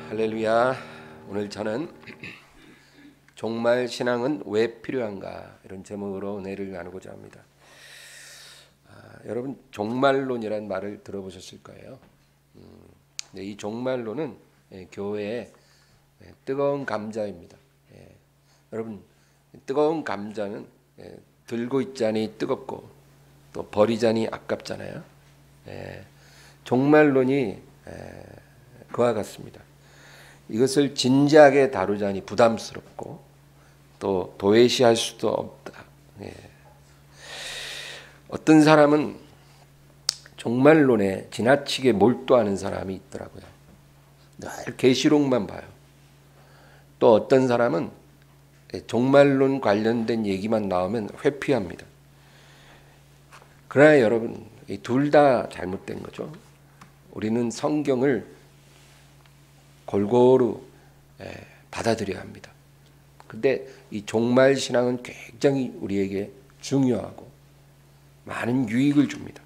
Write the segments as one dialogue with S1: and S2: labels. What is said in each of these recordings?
S1: 할렐루야. 오늘 저는 종말 신앙은 왜 필요한가 이런 제목으로 은혜를 나누고자 합니다. 여러분 종말론이란 말을 들어보셨을 거예요. 이 종말론은 교회의 뜨거운 감자입니다. 여러분 뜨거운 감자는 들고 있자니 뜨겁고 또 버리자니 아깝잖아요. 종말론이 그와 같습니다. 이것을 진지하게 다루자니 부담스럽고 또 도외시할 수도 없다. 어떤 사람은 종말론에 지나치게 몰두하는 사람이 있더라고요. 늘 계시록만 봐요. 또 어떤 사람은 종말론 관련된 얘기만 나오면 회피합니다. 그러나 여러분, 이 둘 다 잘못된 거죠. 우리는 성경을 골고루 받아들여야 합니다. 근데 이 종말 신앙은 굉장히 우리에게 중요하고 많은 유익을 줍니다.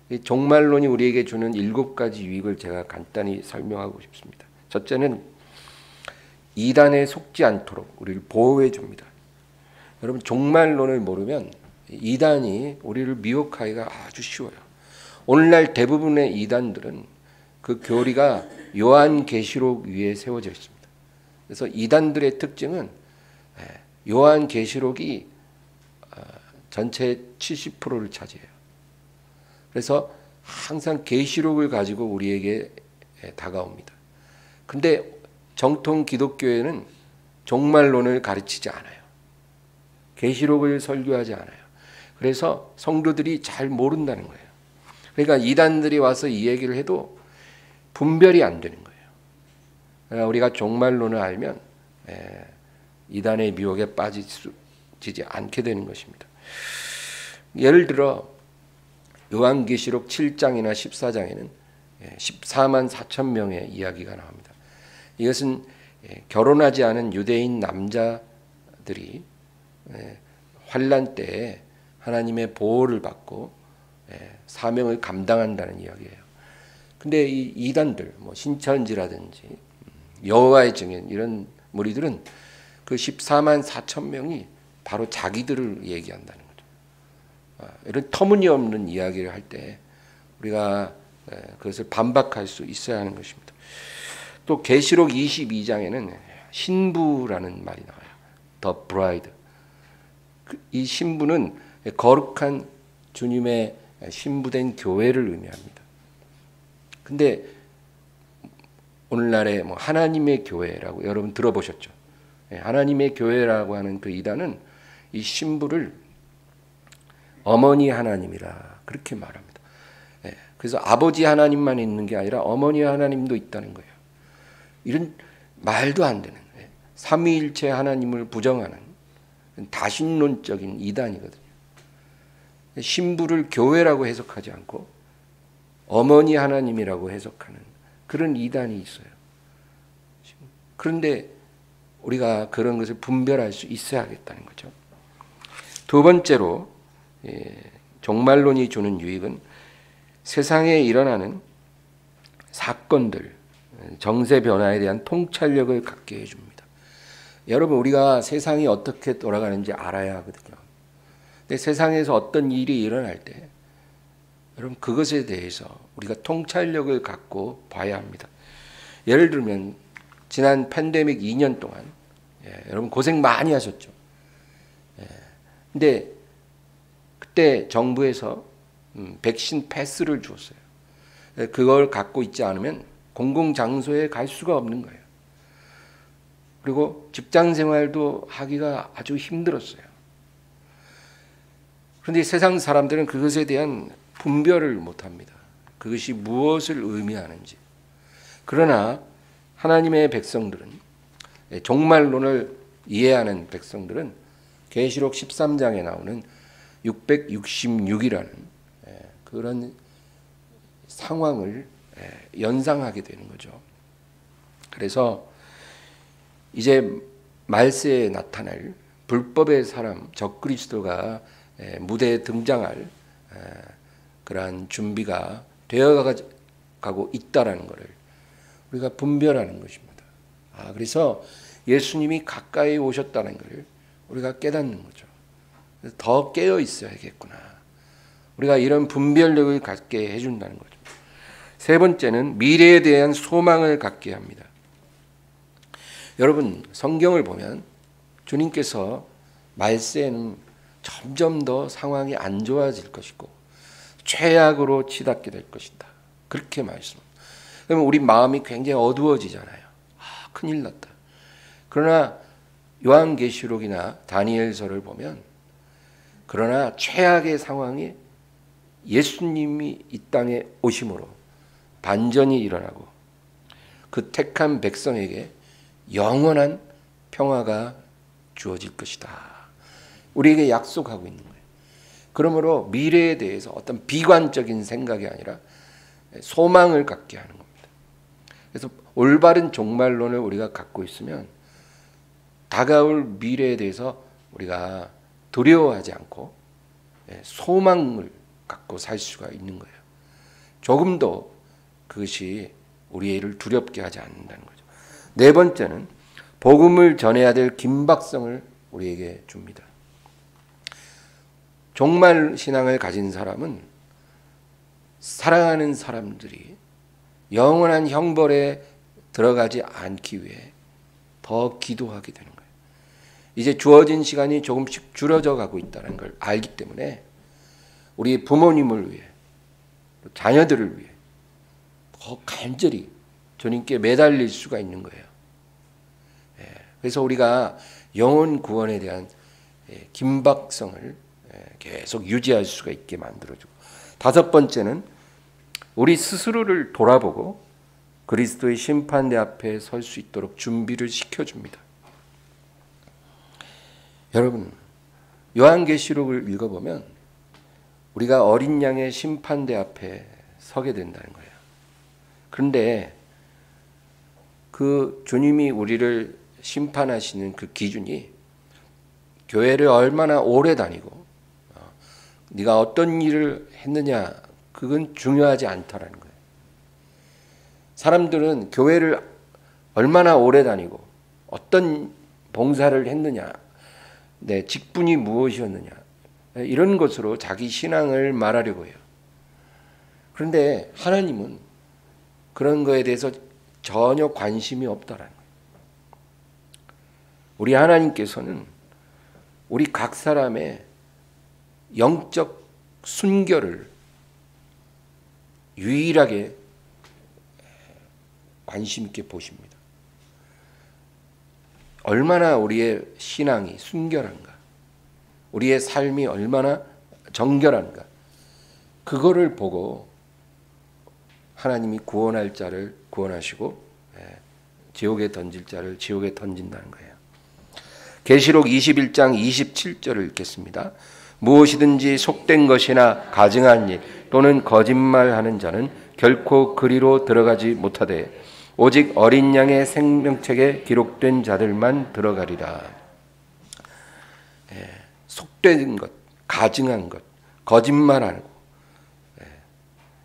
S1: 이 종말론이 우리에게 주는 7가지 유익을 제가 간단히 설명하고 싶습니다. 첫째는 이단에 속지 않도록 우리를 보호해 줍니다. 여러분 종말론을 모르면 이단이 우리를 미혹하기가 아주 쉬워요. 오늘날 대부분의 이단들은 그 교리가 요한계시록 위에 세워져 있습니다. 그래서 이단들의 특징은 요한계시록이 전체 70%를 차지해요. 그래서 항상 계시록을 가지고 우리에게 다가옵니다. 근데 정통 기독교회는 종말론을 가르치지 않아요. 계시록을 설교하지 않아요. 그래서 성도들이 잘 모른다는 거예요. 그러니까 이단들이 와서 이 얘기를 해도 분별이 안 되는 거예요. 그러니까 우리가 종말론을 알면 이단의 미혹에 빠지지 않게 되는 것입니다. 예를 들어 요한계시록 7장이나 14장에는 14만 4천 명의 이야기가 나옵니다. 이것은 결혼하지 않은 유대인 남자들이 환난 때에 하나님의 보호를 받고 사명을 감당한다는 이야기예요. 근데 이 이단들, 신천지라든지 여호와의 증인 이런 무리들은 그 14만 4천 명이 바로 자기들을 얘기한다는 거죠. 이런 터무니없는 이야기를 할 때 우리가 그것을 반박할 수 있어야 하는 것입니다. 또 계시록 22장에는 신부라는 말이 나와요. The bride. 이 신부는 거룩한 주님의 신부된 교회를 의미합니다. 근데 오늘날의 하나님의 교회라고 여러분 들어보셨죠? 하나님의 교회라고 하는 그 이단은 이 신부를 어머니 하나님이라 그렇게 말합니다. 그래서 아버지 하나님만 있는 게 아니라 어머니 하나님도 있다는 거예요. 이런 말도 안 되는 삼위일체 하나님을 부정하는 다신론적인 이단이거든요. 신부를 교회라고 해석하지 않고 어머니 하나님이라고 해석하는 그런 이단이 있어요. 그런데 우리가 그런 것을 분별할 수 있어야겠다는 거죠. 두 번째로 종말론이 주는 유익은 세상에 일어나는 사건들, 정세 변화에 대한 통찰력을 갖게 해줍니다. 여러분 우리가 세상이 어떻게 돌아가는지 알아야 하거든요. 근데 세상에서 어떤 일이 일어날 때 여러분 그것에 대해서 우리가 통찰력을 갖고 봐야 합니다. 예를 들면 지난 팬데믹 2년 동안 여러분 고생 많이 하셨죠. 근데 그때 정부에서 백신 패스를 주었어요. 그걸 갖고 있지 않으면 공공장소에 갈 수가 없는 거예요. 그리고 직장 생활도 하기가 아주 힘들었어요. 그런데 세상 사람들은 그것에 대한 분별을 못합니다. 그것이 무엇을 의미하는지. 그러나 하나님의 백성들은 종말론을 이해하는 백성들은 계시록 13장에 나오는 666이라는 그런 상황을 연상하게 되는 거죠. 그래서 이제 말세에 나타날 불법의 사람 적그리스도가 무대에 등장할 그러한 준비가 되어가고 있다라는 것을 우리가 분별하는 것입니다. 그래서 예수님이 가까이 오셨다는 것을 우리가 깨닫는 거죠. 더 깨어 있어야겠구나. 우리가 이런 분별력을 갖게 해준다는 거죠. 세 번째는 미래에 대한 소망을 갖게 합니다. 여러분, 성경을 보면 주님께서 말세에는 점점 더 상황이 안 좋아질 것이고 최악으로 치닫게 될 것이다. 그렇게 말씀합니다. 그러면 우리 마음이 굉장히 어두워지잖아요. 큰일 났다. 그러나 요한계시록이나 다니엘서를 보면 그러나 최악의 상황이 예수님이 이 땅에 오심으로 반전이 일어나고 그 택한 백성에게 영원한 평화가 주어질 것이다. 우리에게 약속하고 있는 거예요. 그러므로 미래에 대해서 어떤 비관적인 생각이 아니라 소망을 갖게 하는 겁니다. 그래서 올바른 종말론을 우리가 갖고 있으면 다가올 미래에 대해서 우리가 두려워하지 않고 소망을 갖고 살 수가 있는 거예요. 조금도 그것이 우리를 두렵게 하지 않는다는 거죠. 네 번째는 복음을 전해야 될 긴박성을 우리에게 줍니다. 종말 신앙을 가진 사람은 사랑하는 사람들이 영원한 형벌에 들어가지 않기 위해 더 기도하게 되는 거예요. 이제 주어진 시간이 조금씩 줄어져 가고 있다는 걸 알기 때문에 우리 부모님을 위해 자녀들을 위해 더 간절히 주님께 매달릴 수가 있는 거예요. 그래서 우리가 영혼 구원에 대한 긴박성을 계속 유지할 수가 있게 만들어주고, 다섯 번째는 우리 스스로를 돌아보고 그리스도의 심판대 앞에 설 수 있도록 준비를 시켜줍니다. 여러분, 요한계시록을 읽어보면 우리가 어린 양의 심판대 앞에 서게 된다는 거예요. 그런데 그 주님이 우리를 심판하시는 그 기준이 교회를 얼마나 오래 다니고 네가 어떤 일을 했느냐, 그건 중요하지 않다라는 거예요. 사람들은 교회를 얼마나 오래 다니고 어떤 봉사를 했느냐, 내 직분이 무엇이었느냐, 이런 것으로 자기 신앙을 말하려고 해요. 그런데 하나님은 그런 거에 대해서 전혀 관심이 없다라는 거예요. 우리 하나님께서는 우리 각 사람의 영적 순결을 유일하게 관심 있게 보십니다. 얼마나 우리의 신앙이 순결한가, 우리의 삶이 얼마나 정결한가, 그거를 보고 하나님이 구원할 자를 구원하시고 지옥에 던질 자를 지옥에 던진다는 거예요. 계시록 21장 27절을 읽겠습니다. 무엇이든지 속된 것이나 가증한 일 또는 거짓말하는 자는 결코 그리로 들어가지 못하되 오직 어린 양의 생명책에 기록된 자들만 들어가리라. 속된 것, 가증한 것, 거짓말하는 것,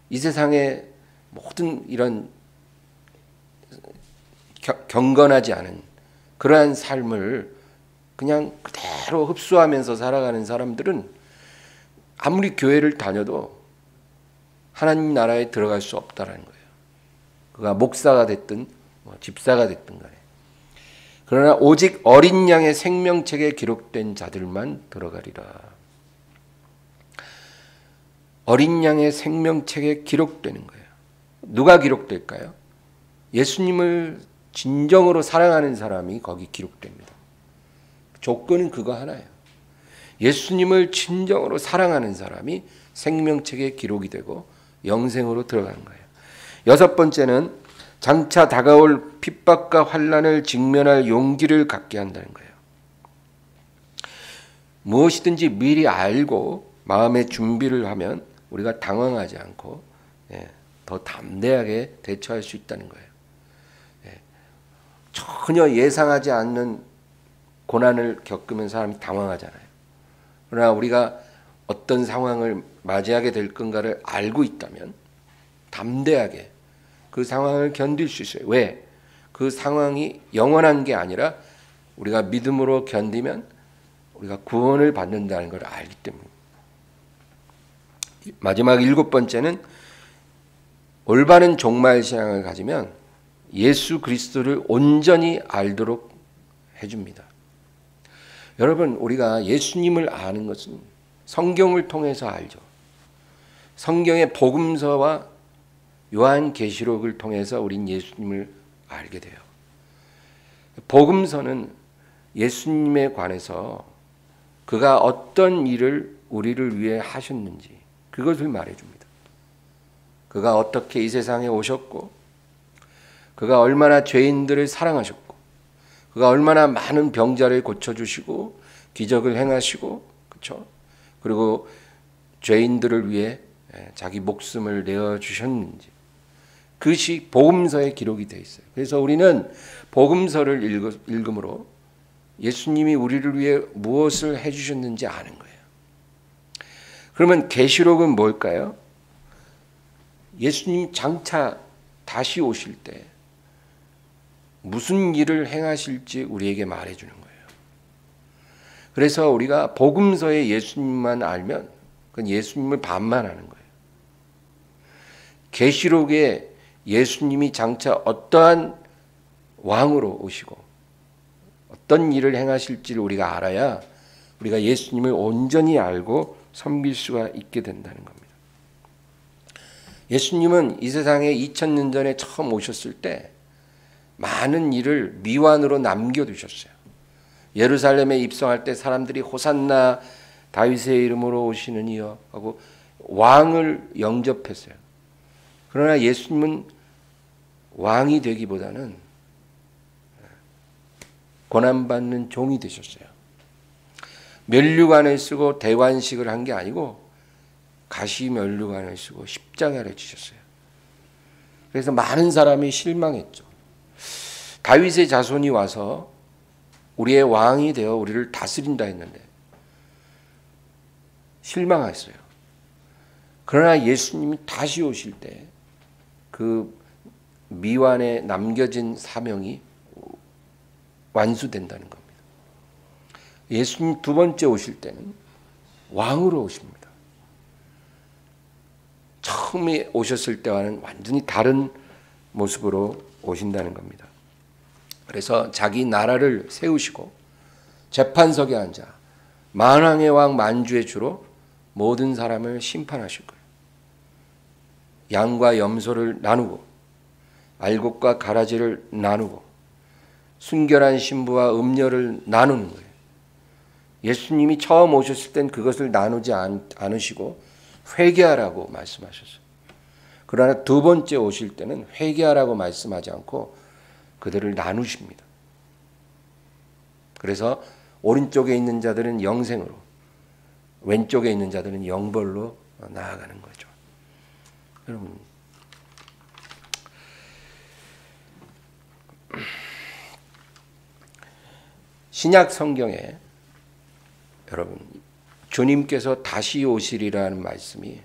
S1: 이 세상의 모든 이런 경건하지 않은 그러한 삶을 그냥 그대로 흡수하면서 살아가는 사람들은 아무리 교회를 다녀도 하나님 나라에 들어갈 수 없다라는 거예요. 그가 목사가 됐든 집사가 됐든 간에. 그러나 오직 어린 양의 생명책에 기록된 자들만 들어가리라. 어린 양의 생명책에 기록되는 거예요. 누가 기록될까요? 예수님을 진정으로 사랑하는 사람이 거기 기록됩니다. 조건은 그거 하나예요. 예수님을 진정으로 사랑하는 사람이 생명책에 기록이 되고 영생으로 들어가는 거예요. 여섯 번째는 장차 다가올 핍박과 환난을 직면할 용기를 갖게 한다는 거예요. 무엇이든지 미리 알고 마음의 준비를 하면 우리가 당황하지 않고 더 담대하게 대처할 수 있다는 거예요. 전혀 예상하지 않는 고난을 겪으면 사람이 당황하잖아요. 그러나 우리가 어떤 상황을 맞이하게 될 건가를 알고 있다면 담대하게 그 상황을 견딜 수 있어요. 왜? 그 상황이 영원한 게 아니라 우리가 믿음으로 견디면 우리가 구원을 받는다는 걸 알기 때문입니다. 마지막 7번째는 올바른 종말 신앙을 가지면 예수 그리스도를 온전히 알도록 해줍니다. 여러분, 우리가 예수님을 아는 것은 성경을 통해서 알죠. 성경의 복음서와 요한계시록을 통해서 우린 예수님을 알게 돼요. 복음서는 예수님에 관해서 그가 어떤 일을 우리를 위해 하셨는지 그것을 말해줍니다. 그가 어떻게 이 세상에 오셨고, 그가 얼마나 죄인들을 사랑하셨고, 그가 얼마나 많은 병자를 고쳐주시고 기적을 행하시고, 그렇죠? 그리고 죄인들을 위해 자기 목숨을 내어주셨는지 그것이 복음서에 기록이 되어 있어요. 그래서 우리는 복음서를 읽음으로 예수님이 우리를 위해 무엇을 해주셨는지 아는 거예요. 그러면 계시록은 뭘까요? 예수님 장차 다시 오실 때 무슨 일을 행하실지 우리에게 말해주는 거예요. 그래서 우리가 복음서에 예수님만 알면 그건 예수님을 반만하는 거예요. 계시록에 예수님이 장차 어떠한 왕으로 오시고 어떤 일을 행하실지를 우리가 알아야 우리가 예수님을 온전히 알고 섬길 수가 있게 된다는 겁니다. 예수님은 이 세상에 2000년 전에 처음 오셨을 때 많은 일을 미완으로 남겨두셨어요. 예루살렘에 입성할 때 사람들이 호산나 다윗의 이름으로 오시는 이여 하고 왕을 영접했어요. 그러나 예수님은 왕이 되기보다는 고난받는 종이 되셨어요. 면류관을 쓰고 대관식을 한 게 아니고 가시 면류관을 쓰고 십자가를 지셨어요. 그래서 많은 사람이 실망했죠. 다윗의 자손이 와서 우리의 왕이 되어 우리를 다스린다 했는데 실망했어요. 그러나 예수님이 다시 오실 때 그 미완에 남겨진 사명이 완수된다는 겁니다. 예수님 두 번째 오실 때는 왕으로 오십니다. 처음에 오셨을 때와는 완전히 다른 모습으로 오신다는 겁니다. 그래서 자기 나라를 세우시고 재판석에 앉아 만왕의 왕 만주의 주로 모든 사람을 심판하실 거예요. 양과 염소를 나누고 알곡과 가라지를 나누고 순결한 신부와 음녀를 나누는 거예요. 예수님이 처음 오셨을 땐 그것을 나누지 않으시고 회개하라고 말씀하셨어요. 그러나 두 번째 오실 때는 회개하라고 말씀하지 않고 그들을 나누십니다. 그래서 오른쪽에 있는 자들은 영생으로, 왼쪽에 있는 자들은 영벌로 나아가는 거죠. 여러분, 신약 성경에 여러분 주님께서 다시 오시리라는 말씀이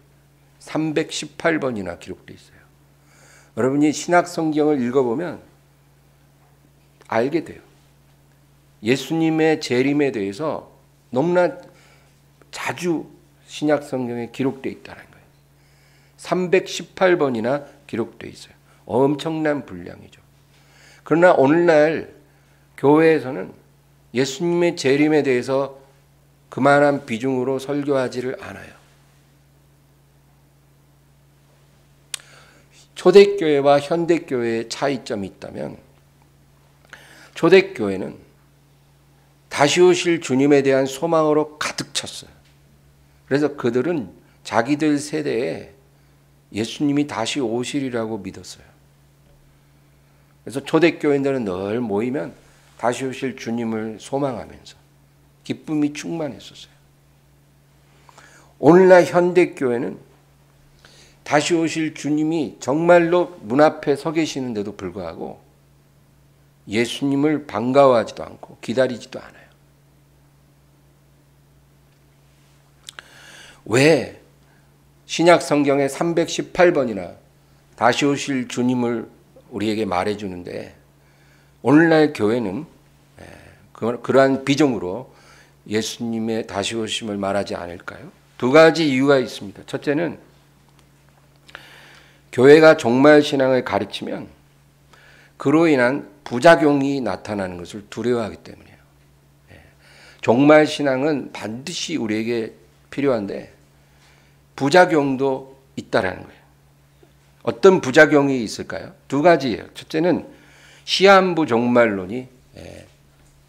S1: 318번이나 기록되어 있어요. 여러분이 신약 성경을 읽어보면 알게 돼요. 예수님의 재림에 대해서 너무나 자주 신약 성경에 기록되어 있다는 거예요. 318번이나 기록되어 있어요. 엄청난 분량이죠. 그러나 오늘날 교회에서는 예수님의 재림에 대해서 그만한 비중으로 설교하지를 않아요. 초대교회와 현대교회의 차이점이 있다면 초대교회는 다시 오실 주님에 대한 소망으로 가득 찼어요. 그래서 그들은 자기들 세대에 예수님이 다시 오시리라고 믿었어요. 그래서 초대교인들은 늘 모이면 다시 오실 주님을 소망하면서 기쁨이 충만했었어요. 오늘날 현대교회는 다시 오실 주님이 정말로 문 앞에 서 계시는데도 불구하고 예수님을 반가워하지도 않고 기다리지도 않아요. 왜 신약 성경에 318번이나 다시 오실 주님을 우리에게 말해주는데 오늘날 교회는 그러한 비전으로 예수님의 다시 오심을 말하지 않을까요? 두 가지 이유가 있습니다. 첫째는 교회가 종말 신앙을 가르치면 그로 인한 부작용이 나타나는 것을 두려워하기 때문이에요. 종말 신앙은 반드시 우리에게 필요한데 부작용도 있다라는 거예요. 어떤 부작용이 있을까요? 두 가지예요. 첫째는 시한부 종말론이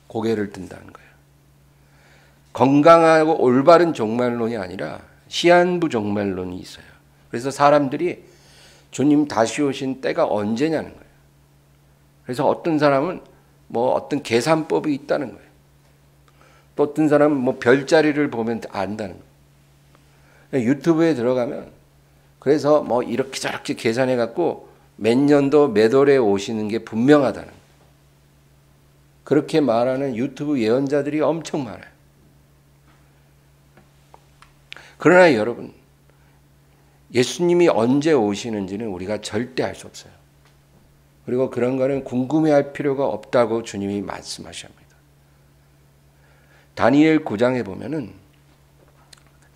S1: 고개를 든다는 거예요. 건강하고 올바른 종말론이 아니라 시한부 종말론이 있어요. 그래서 사람들이 주님 다시 오신 때가 언제냐는 거예요. 그래서 어떤 사람은 뭐 어떤 계산법이 있다는 거예요. 또 어떤 사람은 뭐 별자리를 보면 안다는 거예요. 유튜브에 들어가면 그래서 뭐 이렇게 저렇게 계산해 갖고 몇 년도 몇 월에 오시는 게 분명하다는 거예요. 그렇게 말하는 유튜브 예언자들이 엄청 많아요. 그러나 여러분, 예수님이 언제 오시는지는 우리가 절대 알 수 없어요. 그리고 그런 거는 궁금해할 필요가 없다고 주님이 말씀하십니다. 다니엘 9장에 보면은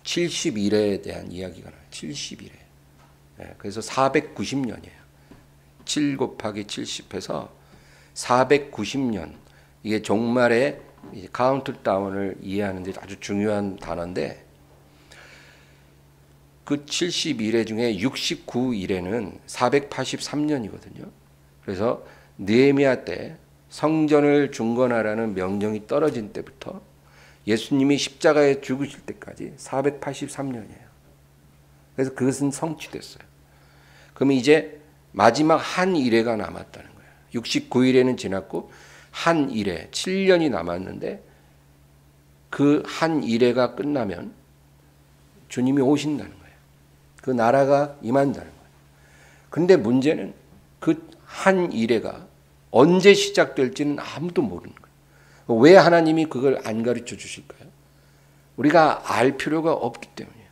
S1: 70일에 대한 이야기가 나와요. 70일에. 그래서 490년이에요. 7 곱하기 70해서 490년. 이게 종말의 카운트다운을 이해하는 데 아주 중요한 단어인데 그 70일에 중에 69일에는 483년이거든요. 그래서 느헤미야 때 성전을 중건하라는 명령이 떨어진 때부터 예수님이 십자가에 죽으실 때까지 483년이에요. 그래서 그것은 성취됐어요. 그러면 이제 마지막 한 일회가 남았다는 거예요. 69일에는 지났고 한 일회, 7년이 남았는데 그 한 일회가 끝나면 주님이 오신다는 거예요. 그 나라가 임한다는 거예요. 근데 문제는 그 한 일회가 언제 시작될지는 아무도 모르는 거예요. 왜 하나님이 그걸 안 가르쳐 주실까요? 우리가 알 필요가 없기 때문이에요.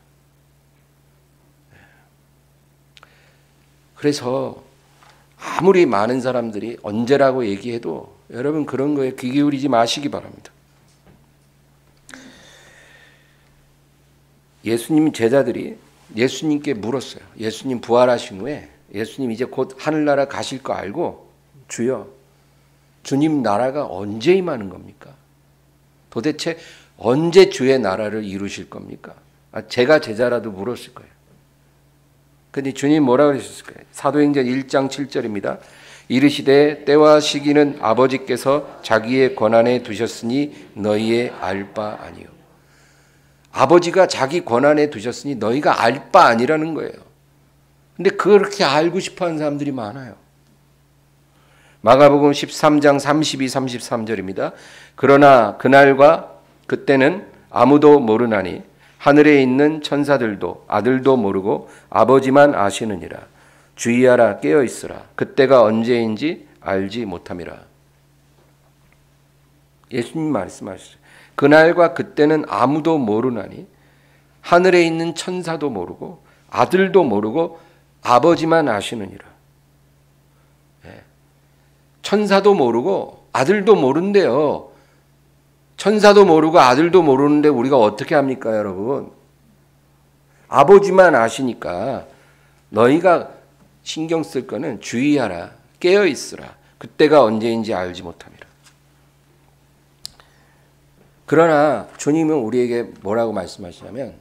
S1: 그래서 아무리 많은 사람들이 언제라고 얘기해도 여러분 그런 거에 귀 기울이지 마시기 바랍니다. 예수님 제자들이 예수님께 물었어요. 예수님 부활하신 후에 예수님 이제 곧 하늘나라 가실 거 알고 주여 주님 나라가 언제 임하는 겁니까? 도대체 언제 주의 나라를 이루실 겁니까? 제가 제자라도 물었을 거예요. 근데 주님 뭐라 그러셨을까요? 사도행전 1장 7절입니다. 이르시되 때와 시기는 아버지께서 자기의 권한에 두셨으니 너희의 알 바 아니요. 아버지가 자기 권한에 두셨으니 너희가 알 바 아니라는 거예요. 근데 그렇게 알고 싶어하는 사람들이 많아요. 마가복음 13장 32, 33절입니다. 그러나 그날과 그때는 아무도 모르나니 하늘에 있는 천사들도 아들도 모르고 아버지만 아시느니라. 주의하라 깨어있으라. 그때가 언제인지 알지 못함이라. 예수님 말씀하셨어요. 그날과 그때는 아무도 모르나니 하늘에 있는 천사도 모르고 아들도 모르고 아버지만 아시느니라. 천사도 모르고 아들도 모른대요. 천사도 모르고 아들도 모르는데 우리가 어떻게 합니까, 여러분? 아버지만 아시니까 너희가 신경 쓸 거는 주의하라, 깨어 있으라. 그때가 언제인지 알지 못함이라. 그러나 주님은 우리에게 뭐라고 말씀하시냐면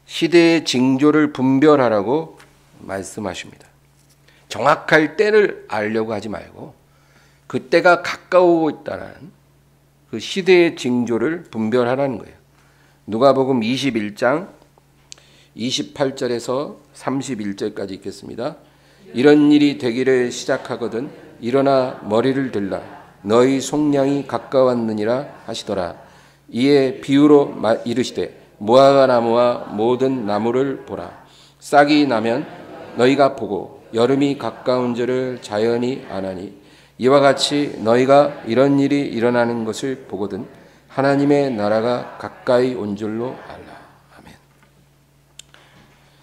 S1: 시대의 징조를 분별하라고 말씀하십니다. 정확할 때를 알려고 하지 말고 그 때가 가까우고 있다는 그 시대의 징조를 분별하라는 거예요. 누가복음 21장 28절에서 31절까지 읽겠습니다. 이런 일이 되기를 시작하거든 일어나 머리를 들라 너희 속량이 가까웠느니라 하시더라. 이에 비유로 이르시되 무화과 나무와 모든 나무를 보라. 싹이 나면 너희가 보고 여름이 가까운 줄을 자연히 아나니 이와 같이 너희가 이런 일이 일어나는 것을 보거든 하나님의 나라가 가까이 온 줄로 알라. 아멘.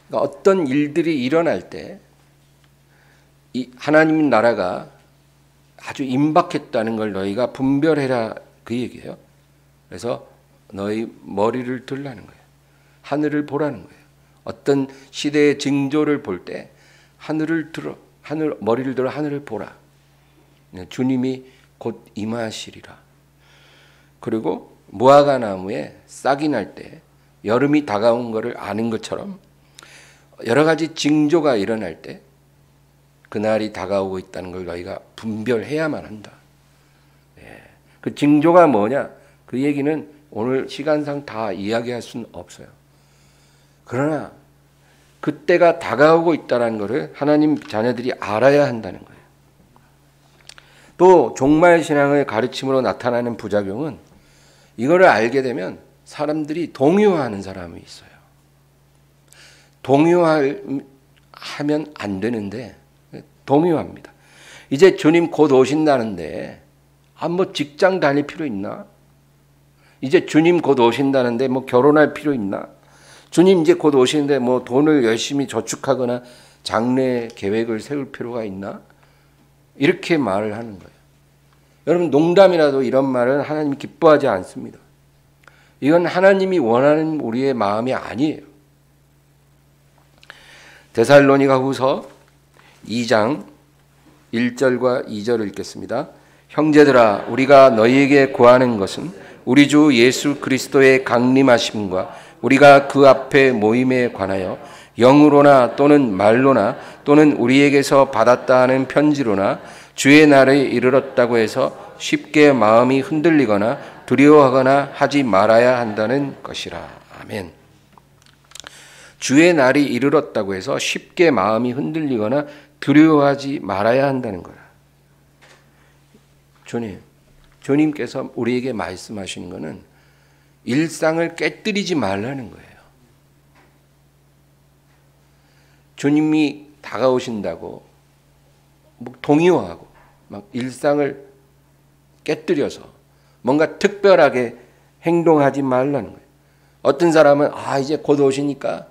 S1: 그러니까 어떤 일들이 일어날 때 이 하나님 나라가 아주 임박했다는 걸 너희가 분별해라, 그 얘기예요. 그래서 너희 머리를 들라는 거예요. 하늘을 보라는 거예요. 어떤 시대의 징조를 볼 때 하늘을 들어, 머리를 들어 하늘을 보라. 주님이 곧 임하시리라. 그리고 무화과 나무에 싹이 날 때 여름이 다가온 것을 아는 것처럼 여러 가지 징조가 일어날 때 그날이 다가오고 있다는 걸 너희가 분별해야만 한다. 그 징조가 뭐냐? 그 얘기는 오늘 시간상 다 이야기할 수는 없어요. 그러나 그때가 다가오고 있다는 것을 하나님 자녀들이 알아야 한다는 거예요. 또 종말신앙의 가르침으로 나타나는 부작용은 이거를 알게 되면 사람들이 동요하는 사람이 있어요. 동요하면 안 되는데 동요합니다. 이제 주님 곧 오신다는데 뭐 직장 다닐 필요 있나? 이제 주님 곧 오신다는데 뭐 결혼할 필요 있나? 주님 이제 곧 오시는데 뭐 돈을 열심히 저축하거나 장래 계획을 세울 필요가 있나? 이렇게 말을 하는 거예요. 여러분, 농담이라도 이런 말은 하나님이 기뻐하지 않습니다. 이건 하나님이 원하는 우리의 마음이 아니에요. 데살로니가후서 2장 1절과 2절을 읽겠습니다. 형제들아, 우리가 너희에게 구하는 것은 우리 주 예수 그리스도의 강림하심과 우리가 그 앞에 모임에 관하여 영으로나 또는 말로나 또는 우리에게서 받았다 하는 편지로나 주의 날에 이르렀다고 해서 쉽게 마음이 흔들리거나 두려워하거나 하지 말아야 한다는 것이라. 아멘. 주의 날이 이르렀다고 해서 쉽게 마음이 흔들리거나 두려워하지 말아야 한다는 거라. 주님께서 우리에게 말씀하시는 것은 일상을 깨뜨리지 말라는 거예요. 주님이 다가오신다고 동요하고 막 일상을 깨뜨려서 뭔가 특별하게 행동하지 말라는 거예요. 어떤 사람은 이제 곧 오시니까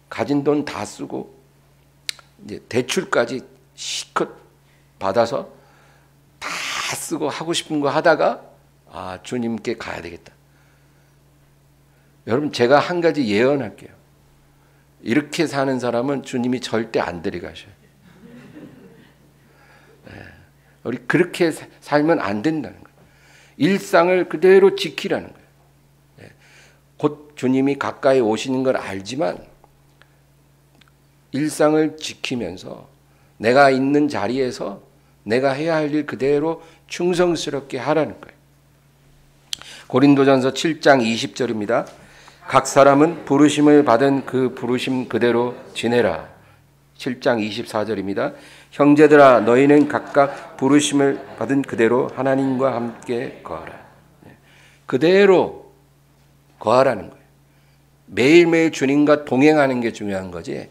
S1: 가진 돈 다 쓰고 이제 대출까지 실컷 받아서 다 쓰고 하고 싶은 거 하다가 주님께 가야 되겠다. 여러분, 제가 한 가지 예언할게요. 이렇게 사는 사람은 주님이 절대 안 데려가셔요. 우리 그렇게 살면 안 된다는 거예요. 일상을 그대로 지키라는 거예요. 곧 주님이 가까이 오시는 걸 알지만 일상을 지키면서 내가 있는 자리에서 내가 해야 할 일 그대로 충성스럽게 하라는 거예요. 고린도전서 7장 20절입니다. 각 사람은 부르심을 받은 그 부르심 그대로 지내라. 7장 24절입니다. 형제들아, 너희는 각각 부르심을 받은 그대로 하나님과 함께 거하라. 그대로 거하라는 거예요. 매일매일 주님과 동행하는 게 중요한 거지.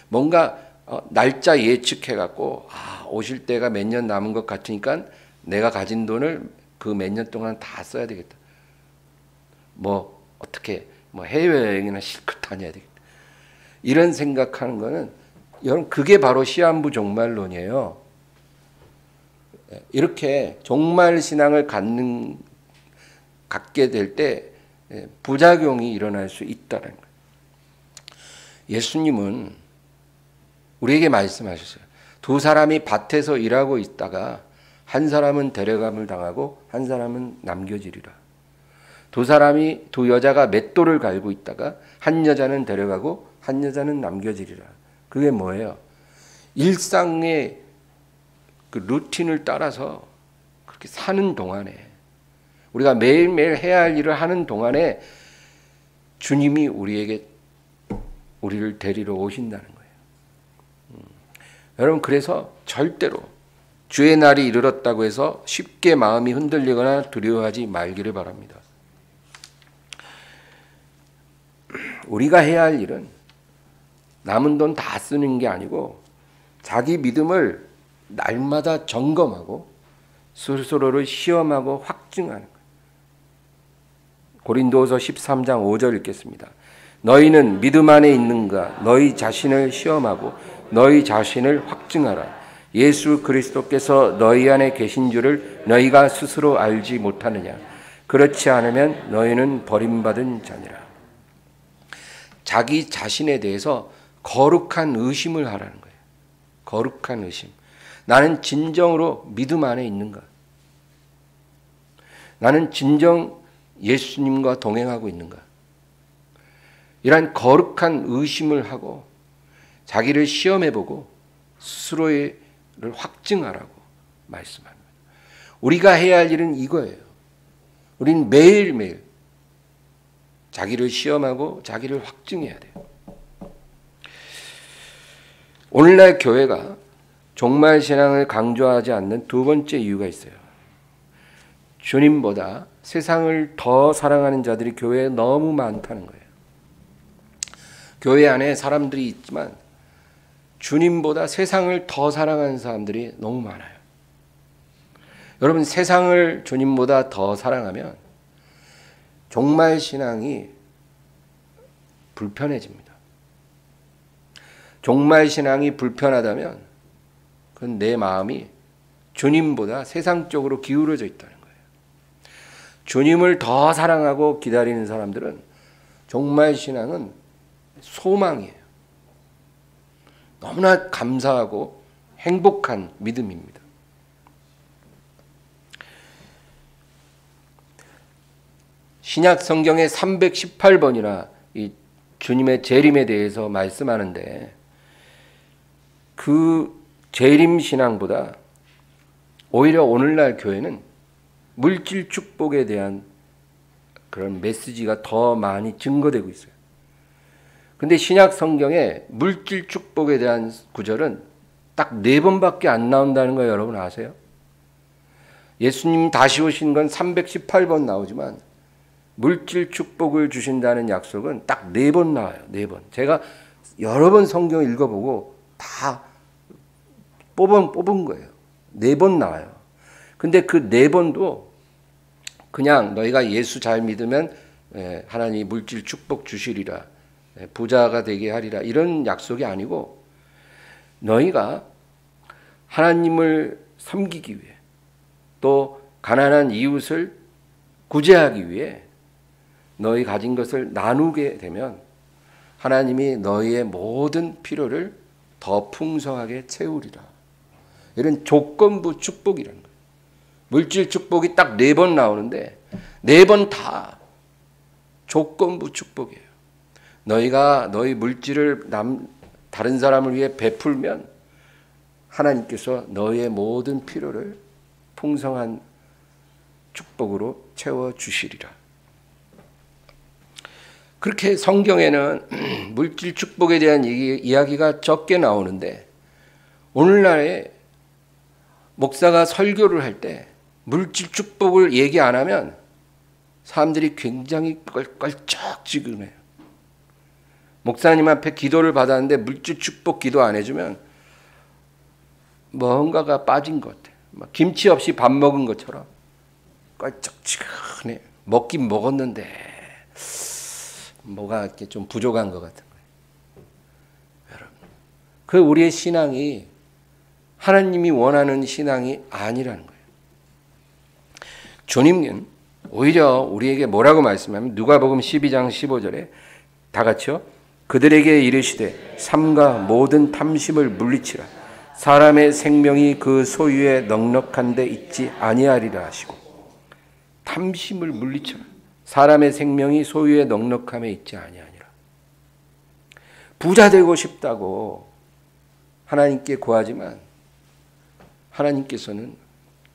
S1: 뭔가 날짜 예측해갖고 오실 때가 몇 년 남은 것 같으니까 내가 가진 돈을 그 몇 년 동안 다 써야 되겠다. 어떻게 해외여행이나 실컷 다녀야 되겠다. 이런 생각하는 거는 여러분, 그게 바로 시한부 종말론이에요. 이렇게 종말 신앙을 갖게 될 때 부작용이 일어날 수 있다는 거예요. 예수님은 우리에게 말씀하셨어요. 두 사람이 밭에서 일하고 있다가 한 사람은 데려감을 당하고 한 사람은 남겨지리라. 두 여자가 맷돌을 갈고 있다가 한 여자는 데려가고 한 여자는 남겨지리라. 그게 뭐예요? 일상의 그 루틴을 따라서 그렇게 사는 동안에, 우리가 매일매일 해야 할 일을 하는 동안에 주님이 우리를 데리러 오신다는 거예요. 여러분, 그래서 절대로 주의 날이 이르렀다고 해서 쉽게 마음이 흔들리거나 두려워하지 말기를 바랍니다. 우리가 해야 할 일은 남은 돈 다 쓰는 게 아니고 자기 믿음을 날마다 점검하고 스스로를 시험하고 확증하는 거예요. 고린도후서 13장 5절 읽겠습니다. 너희는 믿음 안에 있는가? 너희 자신을 시험하고 너희 자신을 확증하라. 예수 그리스도께서 너희 안에 계신 줄을 너희가 스스로 알지 못하느냐? 그렇지 않으면 너희는 버림받은 자니라. 자기 자신에 대해서 거룩한 의심을 하라는 거예요. 거룩한 의심. 나는 진정으로 믿음 안에 있는가? 나는 진정 예수님과 동행하고 있는가? 이러한 거룩한 의심을 하고 자기를 시험해보고 스스로를 확증하라고 말씀합니다. 우리가 해야 할 일은 이거예요. 우리는 매일매일 자기를 시험하고 자기를 확증해야 돼요. 오늘날 교회가 종말 신앙을 강조하지 않는 두 번째 이유가 있어요. 주님보다 세상을 더 사랑하는 자들이 교회에 너무 많다는 거예요. 교회 안에 사람들이 있지만 주님보다 세상을 더 사랑하는 사람들이 너무 많아요. 여러분, 세상을 주님보다 더 사랑하면 종말 신앙이 불편해집니다. 종말 신앙이 불편하다면 그건 내 마음이 주님보다 세상 쪽으로 기울어져 있다는 거예요. 주님을 더 사랑하고 기다리는 사람들은 종말 신앙은 소망이에요. 너무나 감사하고 행복한 믿음입니다. 신약 성경에 318번이나 이 주님의 재림에 대해서 말씀하는데 그 재림 신앙보다 오히려 오늘날 교회는 물질 축복에 대한 그런 메시지가 더 많이 증거되고 있어요. 근데 신약 성경에 물질 축복에 대한 구절은 딱 4번밖에 안 나온다는 거 여러분 아세요? 예수님 다시 오신 건 318번 나오지만 물질 축복을 주신다는 약속은 딱 4번 나와요. 4번. 제가 여러 번 성경 읽어보고 다 뽑은 거예요. 4번 나와요. 근데 그 4번도 그냥 너희가 예수 잘 믿으면 하나님이 물질 축복 주시리라, 부자가 되게 하리라, 이런 약속이 아니고 너희가 하나님을 섬기기 위해 또 가난한 이웃을 구제하기 위해 너희 가진 것을 나누게 되면 하나님이 너희의 모든 필요를 더 풍성하게 채우리라. 이런 조건부 축복이라는 거예요. 물질 축복이 딱 4번 나오는데 4번 다 조건부 축복이에요. 너희가 너희 물질을 다른 사람을 위해 베풀면 하나님께서 너희의 모든 필요를 풍성한 축복으로 채워주시리라. 그렇게 성경에는 물질 축복에 대한 이야기가 적게 나오는데 오늘날에 목사가 설교를 할 때 물질 축복을 얘기 안 하면 사람들이 굉장히 껄쩍지근해요. 목사님 앞에 기도를 받았는데 물질 축복 기도 안 해주면 뭔가가 빠진 것 같아요. 막 김치 없이 밥 먹은 것처럼 껄쩍지근해요. 먹긴 먹었는데 뭐가 이렇게 좀 부족한 것 같은 거예요. 여러분, 그 우리의 신앙이 하나님이 원하는 신앙이 아니라는 거예요. 주님은 오히려 우리에게 뭐라고 말씀하면 누가복음 12장 15절에 다 같이요. 그들에게 이르시되 삼가 모든 탐심을 물리치라. 사람의 생명이 그 소유에 넉넉한 데 있지 아니하리라 하시고, 탐심을 물리쳐라. 사람의 생명이 소유에 넉넉함에 있지 아니하니라. 부자 되고 싶다고 하나님께 구하지만 하나님께서는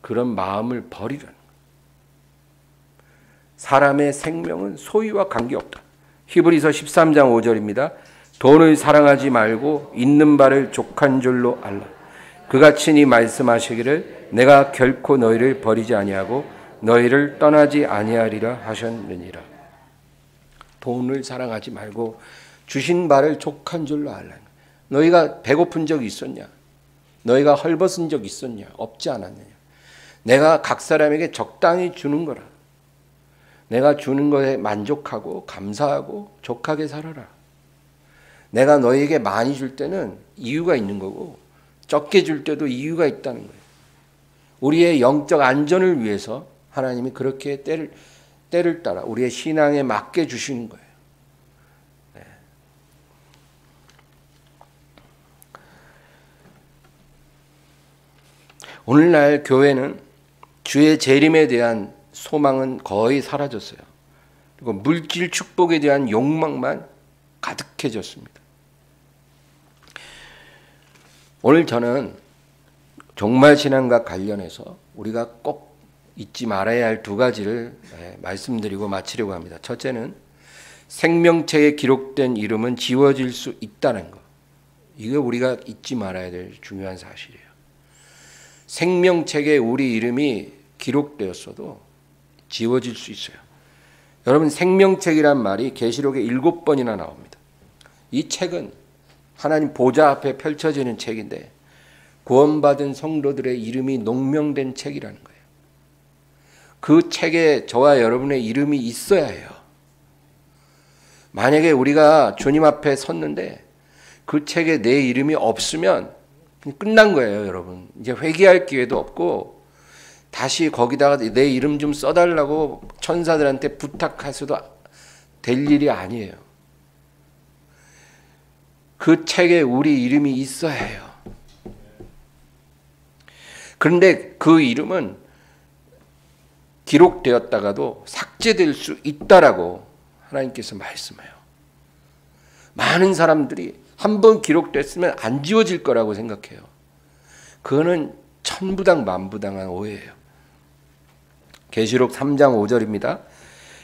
S1: 그런 마음을 버리라는 거예요. 사람의 생명은 소유와 관계없다. 히브리서 13장 5절입니다. 돈을 사랑하지 말고 있는 바를 족한 줄로 알라. 그같이 니 말씀하시기를 내가 결코 너희를 버리지 아니하고 너희를 떠나지 아니하리라 하셨느니라. 돈을 사랑하지 말고 주신 바를 족한 줄로 알라. 너희가 배고픈 적이 있었냐? 너희가 헐벗은 적 있었냐? 없지 않았느냐? 내가 각 사람에게 적당히 주는 거라. 내가 주는 것에 만족하고 감사하고 족하게 살아라. 내가 너희에게 많이 줄 때는 이유가 있는 거고 적게 줄 때도 이유가 있다는 거예요. 우리의 영적 안전을 위해서 하나님이 그렇게 때를 따라 우리의 신앙에 맞게 주시는 거예요. 네. 오늘날 교회는 주의 재림에 대한 소망은 거의 사라졌어요. 그리고 물질 축복에 대한 욕망만 가득해졌습니다. 오늘 저는 종말 신앙과 관련해서 우리가 꼭 잊지 말아야 할 두 가지를 말씀드리고 마치려고 합니다. 첫째는 생명책에 기록된 이름은 지워질 수 있다는 것. 이게 우리가 잊지 말아야 될 중요한 사실이에요. 생명책에 우리 이름이 기록되었어도 지워질 수 있어요. 여러분, 생명책이란 말이 계시록에 7번이나 나옵니다. 이 책은 하나님 보좌 앞에 펼쳐지는 책인데 구원받은 성도들의 이름이 농명된 책이라는 거예요. 그 책에 저와 여러분의 이름이 있어야 해요. 만약에 우리가 주님 앞에 섰는데 그 책에 내 이름이 없으면 끝난 거예요, 여러분. 이제 회개할 기회도 없고 다시 거기다가 내 이름 좀 써달라고 천사들한테 부탁해서도 될 일이 아니에요. 그 책에 우리 이름이 있어야 해요. 그런데 그 이름은 기록되었다가도 삭제될 수 있다라고 하나님께서 말씀해요. 많은 사람들이 한번 기록됐으면 안 지워질 거라고 생각해요. 그거는 천부당 만부당한 오해예요. 계시록 3장 5절입니다.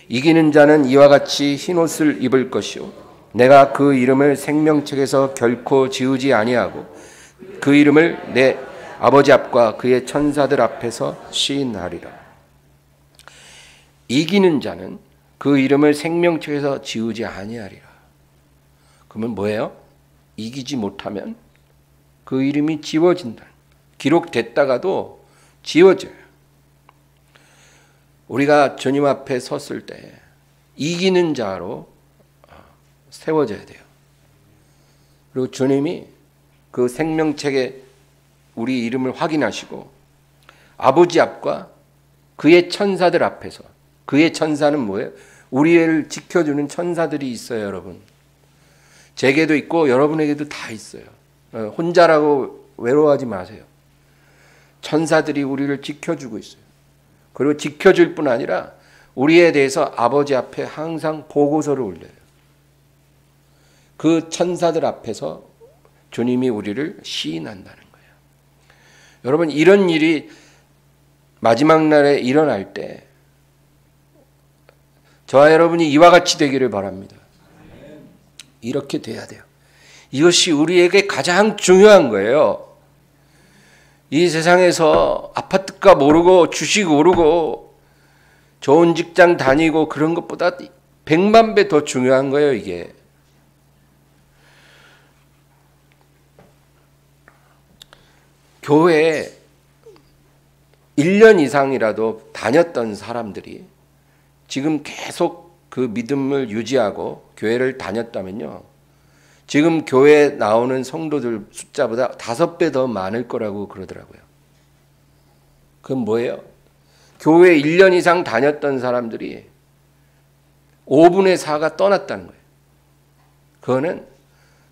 S1: 이기는 자는 이와 같이 흰옷을 입을 것이요 내가 그 이름을 생명책에서 결코 지우지 아니하고 그 이름을 내 아버지 앞과 그의 천사들 앞에서 시인하리라. 이기는 자는 그 이름을 생명책에서 지우지 아니하리라. 그러면 뭐예요? 이기지 못하면 그 이름이 지워진다. 기록됐다가도 지워져요. 우리가 주님 앞에 섰을 때 이기는 자로 세워져야 돼요. 그리고 주님이 그 생명책에 우리 이름을 확인하시고 아버지 앞과 그의 천사들 앞에서, 그의 천사는 뭐예요? 우리를 지켜주는 천사들이 있어요, 여러분. 제게도 있고 여러분에게도 다 있어요. 혼자라고 외로워하지 마세요. 천사들이 우리를 지켜주고 있어요. 그리고 지켜줄 뿐 아니라 우리에 대해서 아버지 앞에 항상 보고서를 올려요. 그 천사들 앞에서 주님이 우리를 시인한다는 거예요. 여러분, 이런 일이 마지막 날에 일어날 때 저와 여러분이 이와 같이 되기를 바랍니다. 이렇게 돼야 돼요. 이것이 우리에게 가장 중요한 거예요. 이 세상에서 아파트값 오르고 주식 오르고 좋은 직장 다니고 그런 것보다 100만 배 더 중요한 거예요, 이게. 교회에 1년 이상이라도 다녔던 사람들이 지금 계속 그 믿음을 유지하고 교회를 다녔다면요, 지금 교회에 나오는 성도들 숫자보다 5배 더 많을 거라고 그러더라고요. 그건 뭐예요? 교회 1년 이상 다녔던 사람들이 5분의 4가 떠났다는 거예요. 그거는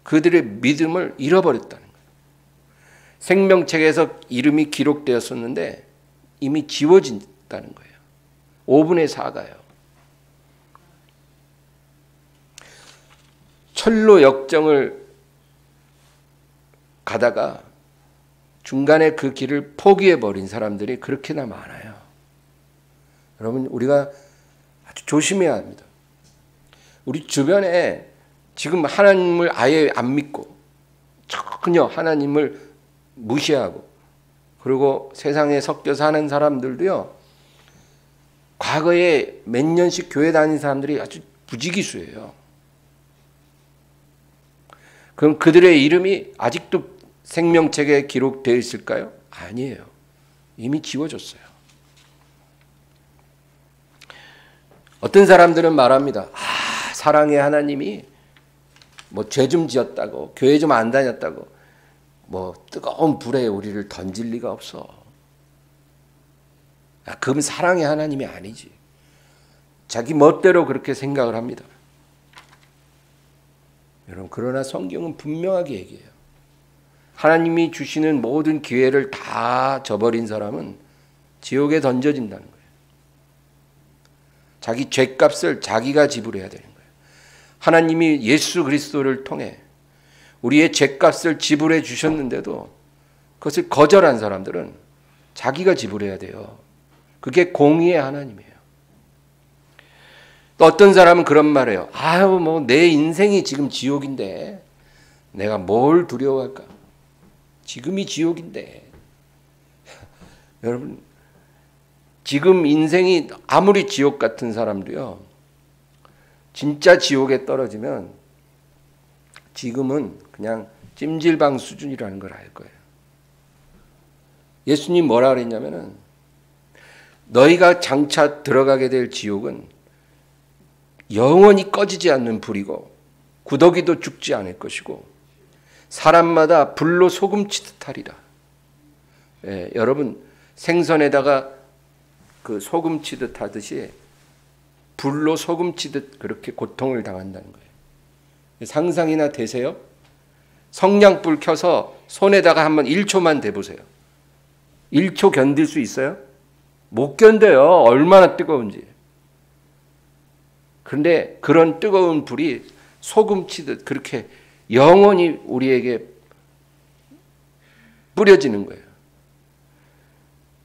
S1: 그들의 믿음을 잃어버렸다는 거예요. 생명책에서 이름이 기록되었었는데 이미 지워진다는 거예요. 5분의 4가요. 철로 역정을 가다가 중간에 그 길을 포기해버린 사람들이 그렇게나 많아요. 여러분, 우리가 아주 조심해야 합니다. 우리 주변에 지금 하나님을 아예 안 믿고 전혀 하나님을 무시하고 그리고 세상에 섞여 사는 사람들도요, 과거에 몇 년씩 교회 다닌 사람들이 아주 부지기수예요. 그럼 그들의 이름이 아직도 생명책에 기록되어 있을까요? 아니에요. 이미 지워졌어요. 어떤 사람들은 말합니다. 사랑의 하나님이 뭐 죄 좀 지었다고, 교회 좀 안 다녔다고 뭐 뜨거운 불에 우리를 던질 리가 없어. 그건 사랑의 하나님이 아니지. 자기 멋대로 그렇게 생각을 합니다. 여러분, 그러나 성경은 분명하게 얘기해요. 하나님이 주시는 모든 기회를 다 저버린 사람은 지옥에 던져진다는 거예요. 자기 죄값을 자기가 지불해야 되는 거예요. 하나님이 예수 그리스도를 통해 우리의 죄값을 지불해 주셨는데도 그것을 거절한 사람들은 자기가 지불해야 돼요. 그게 공의의 하나님이에요. 또 어떤 사람은 그런 말을 해요. 뭐 내 인생이 지금 지옥인데 내가 뭘 두려워할까? 지금이 지옥인데. 여러분, 지금 인생이 아무리 지옥 같은 사람도요, 진짜 지옥에 떨어지면 지금은 그냥 찜질방 수준이라는 걸 알 거예요. 예수님 뭐라 그랬냐면은 너희가 장차 들어가게 될 지옥은 영원히 꺼지지 않는 불이고 구더기도 죽지 않을 것이고 사람마다 불로 소금 치듯 하리라. 예, 여러분, 생선에다가 그 소금 치듯 하듯이 불로 소금 치듯 그렇게 고통을 당한다는 거예요. 상상이나 되세요? 성냥불 켜서 손에다가 한번 1초만 대보세요. 1초 견딜 수 있어요? 못 견뎌요. 얼마나 뜨거운지. 그런데 그런 뜨거운 불이 소금 치듯 그렇게 영원히 우리에게 뿌려지는 거예요.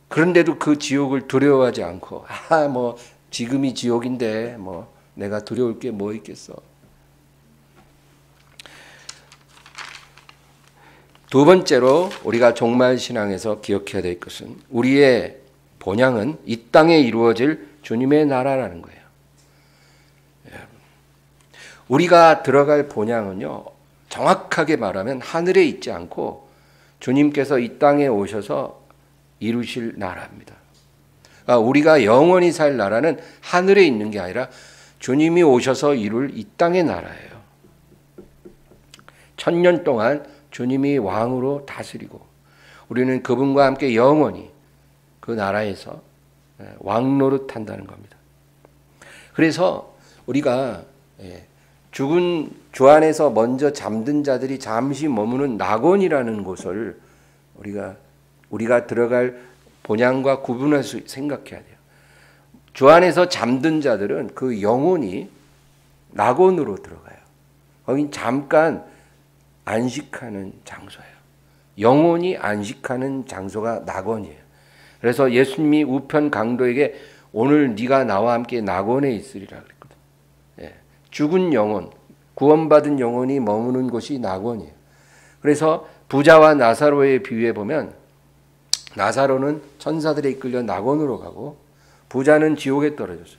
S1: 그런데도 그 지옥을 두려워하지 않고 뭐 지금이 지옥인데 뭐 내가 두려울 게 뭐 있겠어. 두 번째로 우리가 종말신앙에서 기억해야 될 것은 우리의 본향은 이 땅에 이루어질 주님의 나라라는 거예요. 우리가 들어갈 본향은요, 정확하게 말하면 하늘에 있지 않고 주님께서 이 땅에 오셔서 이루실 나라입니다. 그러니까 우리가 영원히 살 나라는 하늘에 있는 게 아니라 주님이 오셔서 이룰 이 땅의 나라예요. 1000년 동안 주님이 왕으로 다스리고 우리는 그분과 함께 영원히 그 나라에서 왕노릇 한다는 겁니다. 그래서 우리가 죽은 주 안에서 먼저 잠든 자들이 잠시 머무는 낙원이라는 곳을 우리가 들어갈 본향과 구분해서 생각해야 돼요. 주 안에서 잠든 자들은 그 영혼이 낙원으로 들어가요. 거긴 잠깐 안식하는 장소예요. 영혼이 안식하는 장소가 낙원이에요. 그래서 예수님이 우편 강도에게 오늘 네가 나와 함께 낙원에 있으리라 그랬거든요. 죽은 영혼, 구원받은 영혼이 머무는 곳이 낙원이에요. 그래서 부자와 나사로의 비유에 보면 나사로는 천사들에 이끌려 낙원으로 가고 부자는 지옥에 떨어졌어요.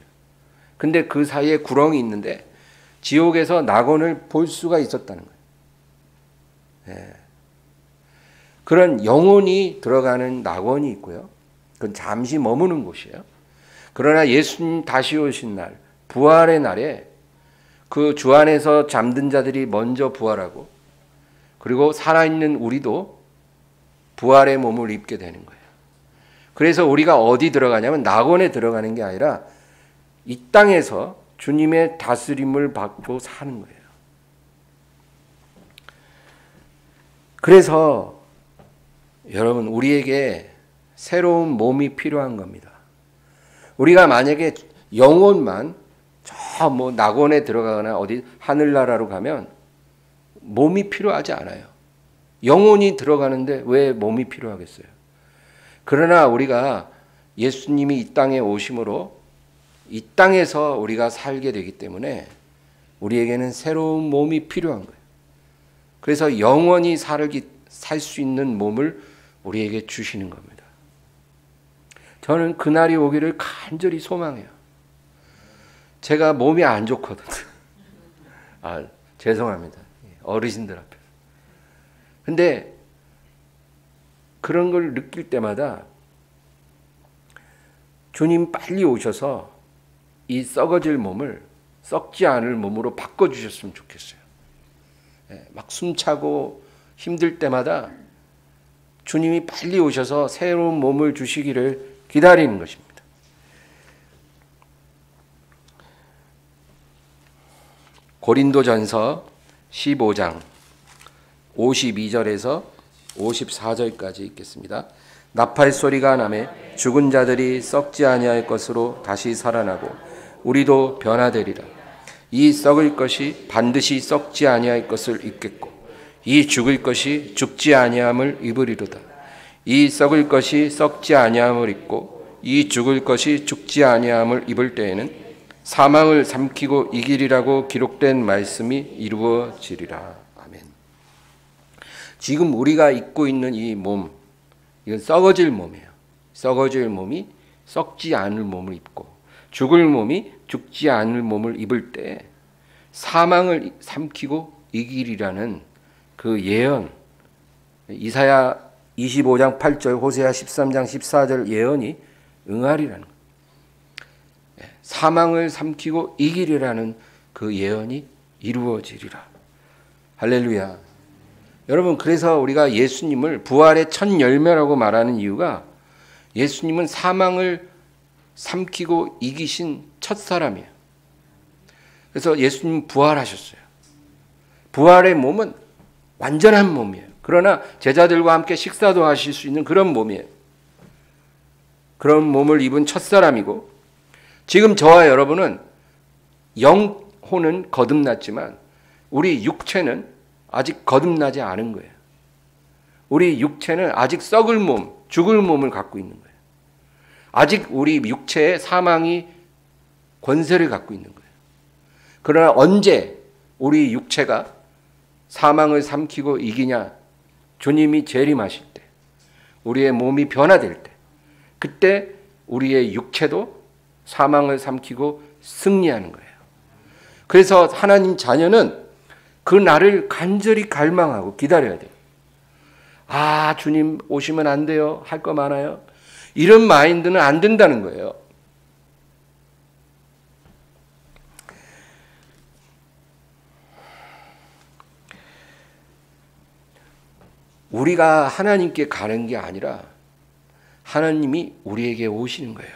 S1: 근데 그 사이에 구렁이 있는데 지옥에서 낙원을 볼 수가 있었다는 거예요. 그런 영혼이 들어가는 낙원이 있고요. 그건 잠시 머무는 곳이에요. 그러나 예수님 다시 오신 날, 부활의 날에 그 주 안에서 잠든 자들이 먼저 부활하고 그리고 살아있는 우리도 부활의 몸을 입게 되는 거예요. 그래서 우리가 어디 들어가냐면 낙원에 들어가는 게 아니라 이 땅에서 주님의 다스림을 받고 사는 거예요. 그래서 여러분, 우리에게 새로운 몸이 필요한 겁니다. 우리가 만약에 영혼만 저 뭐 낙원에 들어가거나 어디 하늘나라로 가면 몸이 필요하지 않아요. 영혼이 들어가는데 왜 몸이 필요하겠어요? 그러나 우리가 예수님이 이 땅에 오심으로 이 땅에서 우리가 살게 되기 때문에 우리에게는 새로운 몸이 필요한 거예요. 그래서 영원히 살 수 있는 몸을 우리에게 주시는 겁니다. 저는 그날이 오기를 간절히 소망해요. 제가 몸이 안 좋거든요. 죄송합니다. 어르신들 앞에서. 근데 그런 걸 느낄 때마다 주님 빨리 오셔서 이 썩어질 몸을 썩지 않을 몸으로 바꿔주셨으면 좋겠어요. 막 숨차고 힘들 때마다 주님이 빨리 오셔서 새로운 몸을 주시기를 기다리는 것입니다. 고린도전서 15장 52절에서 54절까지 읽겠습니다. 나팔 소리가 나매 죽은 자들이 썩지 아니할 것으로 다시 살아나고 우리도 변화되리라. 이 썩을 것이 반드시 썩지 아니할 것을 입겠고 이 죽을 것이 죽지 아니함을 입으리로다. 이 썩을 것이 썩지 아니함을 입고 이 죽을 것이 죽지 아니함을 입을 때에는 사망을 삼키고 이기리라고 기록된 말씀이 이루어지리라. 아멘. 지금 우리가 입고 있는 이 몸, 이건 썩어질 몸이에요. 썩어질 몸이 썩지 않을 몸을 입고 죽을 몸이 죽지 않을 몸을 입을 때 사망을 삼키고 이기리라는 그 예언, 이사야 25장 8절, 호세아 13장 14절 예언이 응하리라는 거예요. 사망을 삼키고 이기리라는 그 예언이 이루어지리라. 할렐루야. 여러분, 그래서 우리가 예수님을 부활의 첫 열매라고 말하는 이유가 예수님은 사망을 삼키고 이기신 첫 사람이에요. 그래서 예수님은 부활하셨어요. 부활의 몸은 완전한 몸이에요. 그러나 제자들과 함께 식사도 하실 수 있는 그런 몸이에요. 그런 몸을 입은 첫 사람이고, 지금 저와 여러분은 영혼은 거듭났지만 우리 육체는 아직 거듭나지 않은 거예요. 우리 육체는 아직 썩을 몸, 죽을 몸을 갖고 있는 거예요. 아직 우리 육체에 사망이 권세를 갖고 있는 거예요. 그러나 언제 우리 육체가 사망을 삼키고 이기냐? 주님이 재림하실 때, 우리의 몸이 변화될 때, 그때 우리의 육체도 사망을 삼키고 승리하는 거예요. 그래서 하나님 자녀는 그 날을 간절히 갈망하고 기다려야 돼요. 아, 주님 오시면 안 돼요. 할 거 많아요. 이런 마인드는 안 된다는 거예요. 우리가 하나님께 가는 게 아니라 하나님이 우리에게 오시는 거예요.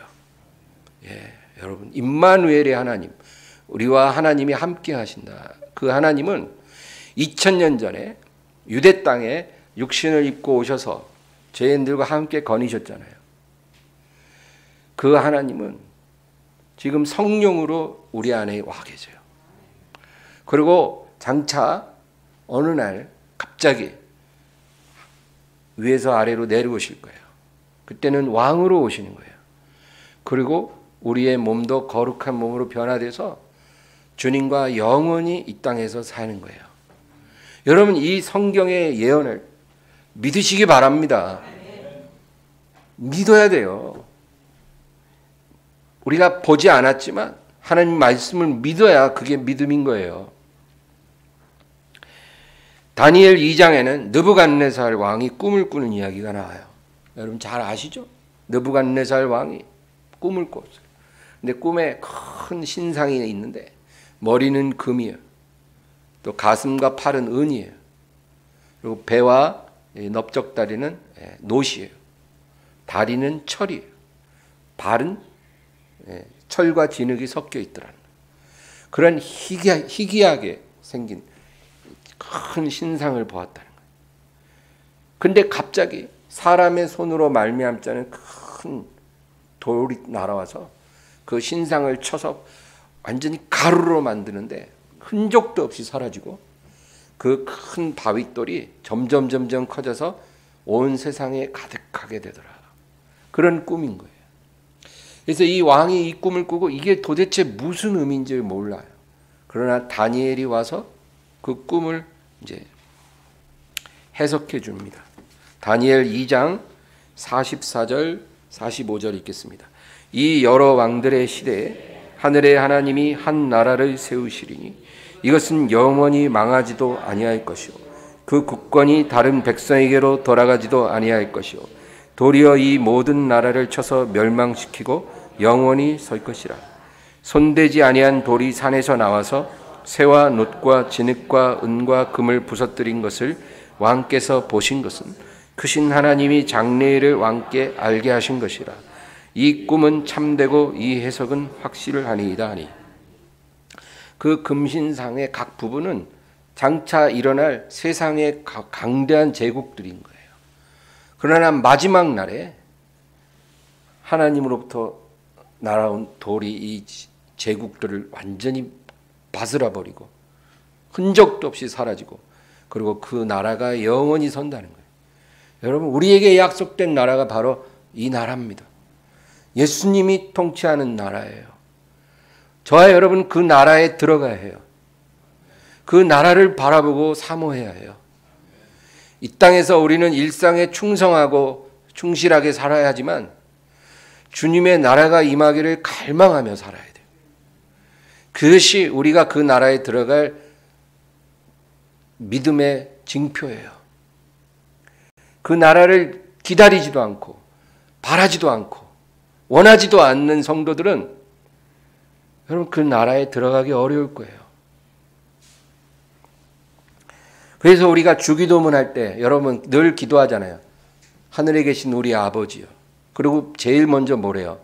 S1: 예, 여러분, 임마누엘의 하나님, 우리와 하나님이 함께 하신다. 그 하나님은 2000년 전에 유대 땅에 육신을 입고 오셔서 죄인들과 함께 거니셨잖아요. 그 하나님은 지금 성령으로 우리 안에 와 계세요. 그리고 장차 어느 날 갑자기 위에서 아래로 내려오실 거예요. 그때는 왕으로 오시는 거예요. 그리고 우리의 몸도 거룩한 몸으로 변화돼서 주님과 영원히 이 땅에서 사는 거예요. 여러분, 이 성경의 예언을 믿으시기 바랍니다. 믿어야 돼요. 우리가 보지 않았지만 하나님 말씀을 믿어야 그게 믿음인 거예요. 다니엘 2장에는 느부갓네살 왕이 꿈을 꾸는 이야기가 나와요. 여러분 잘 아시죠? 느부갓네살 왕이 꿈을 꿨어요. 근데 꿈에 큰 신상이 있는데 머리는 금이에요. 또 가슴과 팔은 은이에요. 그리고 배와 넓적다리는 노시예요. 다리는 철이에요. 발은 철과 진흙이 섞여 있더라는 그런 희귀하게 생긴 큰 신상을 보았다는 거예요. 근데 갑자기 사람의 손으로 말미암지 않은 큰 돌이 날아와서 그 신상을 쳐서 완전히 가루로 만드는데 흔적도 없이 사라지고 그 큰 바윗돌이 점점 커져서 온 세상에 가득하게 되더라. 그런 꿈인 거예요. 그래서 이 왕이 이 꿈을 꾸고 이게 도대체 무슨 의미인지 몰라요. 그러나 다니엘이 와서 그 꿈을 이제 해석해 줍니다. 다니엘 2장 44절 45절 읽겠습니다. 이 여러 왕들의 시대에 하늘의 하나님이 한 나라를 세우시리니 이것은 영원히 망하지도 아니할 것이요 그 국권이 다른 백성에게로 돌아가지도 아니할 것이요 도리어 이 모든 나라를 쳐서 멸망시키고 영원히 설 것이라. 손대지 아니한 돌이 산에서 나와서 새와 놋과 진흙과 은과 금을 부서뜨린 것을 왕께서 보신 것은 크신 하나님이 장래일을 왕께 알게 하신 것이라. 이 꿈은 참되고 이 해석은 확실하니이다 하니. 그 금신상의 각 부분은 장차 일어날 세상의 강대한 제국들인 거예요. 그러나 마지막 날에 하나님으로부터 날아온 돌이 이 제국들을 완전히 바스라 버리고 흔적도 없이 사라지고, 그리고 그 나라가 영원히 선다는 거예요. 여러분, 우리에게 약속된 나라가 바로 이 나라입니다. 예수님이 통치하는 나라예요. 저와 여러분 그 나라에 들어가야 해요. 그 나라를 바라보고 사모해야 해요. 이 땅에서 우리는 일상에 충성하고 충실하게 살아야 하지만 주님의 나라가 임하기를 갈망하며 살아야 돼요. 그것이 우리가 그 나라에 들어갈 믿음의 징표예요. 그 나라를 기다리지도 않고 바라지도 않고 원하지도 않는 성도들은 여러분 그 나라에 들어가기 어려울 거예요. 그래서 우리가 주기도문 할 때 여러분 늘 기도하잖아요. 하늘에 계신 우리 아버지요. 그리고 제일 먼저 뭐래요?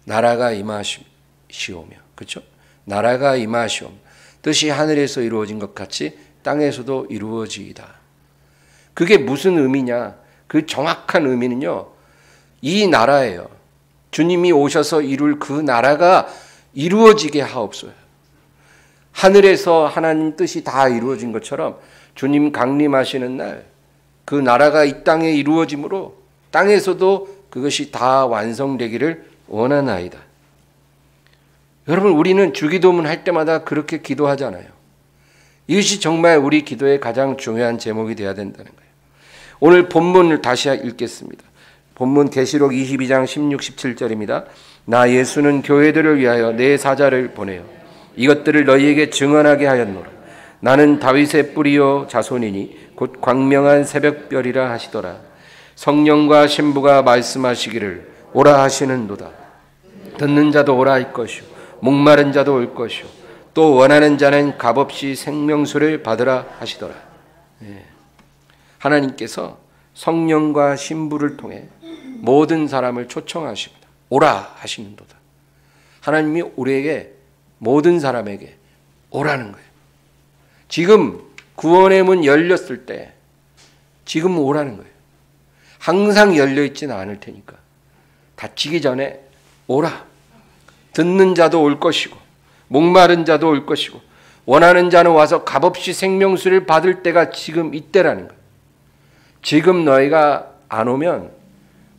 S1: 나라가 임하시오며. 그렇죠? 나라가 임하시오며. 뜻이 하늘에서 이루어진 것 같이 땅에서도 이루어지이다. 그게 무슨 의미냐? 그 정확한 의미는요. 이 나라예요. 주님이 오셔서 이룰 그 나라가 이루어지게 하옵소서. 하늘에서 하나님 뜻이 다 이루어진 것처럼 주님 강림하시는 날 그 나라가 이 땅에 이루어지므로 땅에서도 그것이 다 완성되기를 원하나이다. 여러분, 우리는 주기도문 할 때마다 그렇게 기도하잖아요. 이것이 정말 우리 기도의 가장 중요한 제목이 되어야 된다는 거예요. 오늘 본문을 다시 읽겠습니다. 본문 계시록 22장 16, 17절입니다. 나 예수는 교회들을 위하여 내 사자를 보내어 이것들을 너희에게 증언하게 하였노라. 나는 다윗의 뿌리요 자손이니 곧 광명한 새벽별이라 하시더라. 성령과 신부가 말씀하시기를 오라 하시는도다. 듣는 자도 오라 할 것이요 목마른 자도 올 것이요 또 원하는 자는 값없이 생명수를 받으라 하시더라. 하나님께서 성령과 신부를 통해 모든 사람을 초청하십니다. 오라 하시는도다. 하나님이 우리에게 모든 사람에게 오라는 거예요. 지금 구원의 문 열렸을 때 지금 오라는 거예요. 항상 열려있지는 않을 테니까 닫히기 전에 오라. 듣는 자도 올 것이고 목마른 자도 올 것이고 원하는 자는 와서 값없이 생명수를 받을 때가 지금 이때라는 거예요. 지금 너희가 안 오면